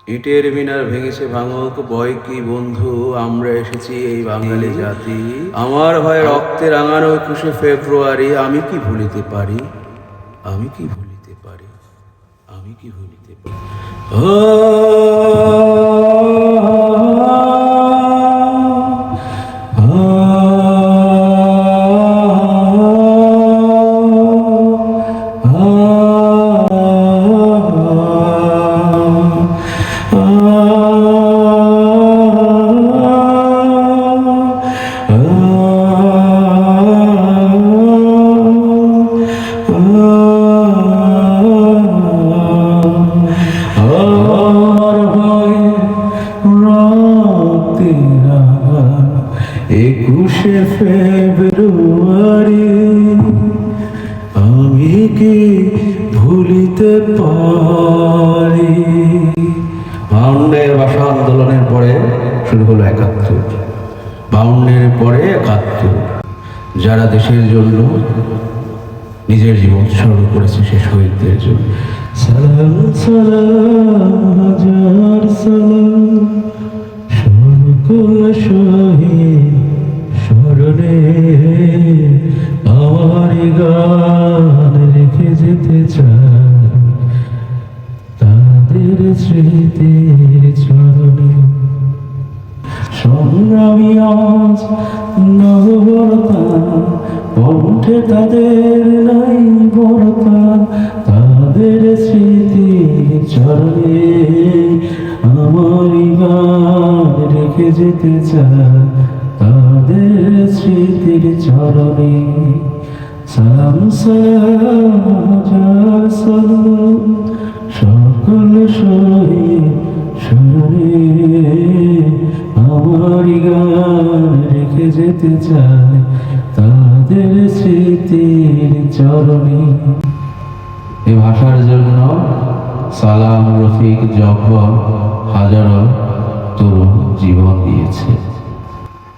ইটের মিনার ভেঙেছে ভাঙুক, ভয় কি বন্ধু, আমরা এসেছি এই বাঙালি জাতি। আমার ভাই রক্তে রাঙানো 21শে ফেব্রুয়ারি, আমি কি ভুলিতে পারি, আমি কি ভুলিতে পারি, আমি কি ভুলিতে পারি। একুশে ফেব্রুয়ারি আমি কি ভুলিতে পারি। বাউন্নের ভাষা আন্দোলনের পরে শুরু হলো ৭১, বাউন্নের পরে ৭১। যারা দেশের জন্য নিজের জীবন উৎসর্গ করেছে সে শহীদদের জন্য সালাম সালাম হাজার সালাম। সকল শহীদ স্মরণে আমার গান রেখে যেতে চাই তাদের স্মৃতির চরণে। সংগ্রামী আজ নববরতা, কণ্ঠে তাদের নাই বরতা, তাদের স্মৃতির চরণে আমার গান রেখে যেতে চাই তাদের স্মৃতির চরণে। সালাম সালাম হাজার সালাম, সকল শহীদ স্মরণে আমার গান রেখে যেতে চাই তাদের স্মৃতির চরণে। এই ভাষার জন্য সালাম, রফিক, জব্বর হাজারো তরুণ জীবন দিয়েছে,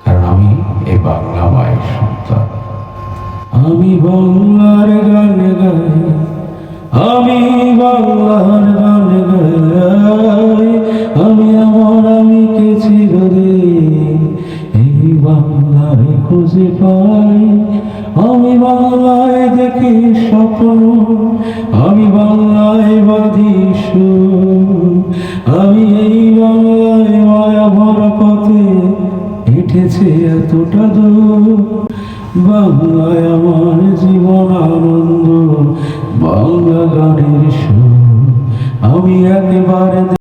কারণ আমি এই বাংলা মায়ের সন্তান। আমি বাংলার গান গাই, আমি বাংলার গান গাই, আমি আমার আমিকে চিরদিন এই বাংলায় খুঁজে পাই। আমি বাংলায় দেখি স্বপ্ন, আমি বাংলায় বাঁধি সুর, আমি এই বাংলায় মায়া ভরা পথে হেঁটেছি এতটা দূর। বাংলায়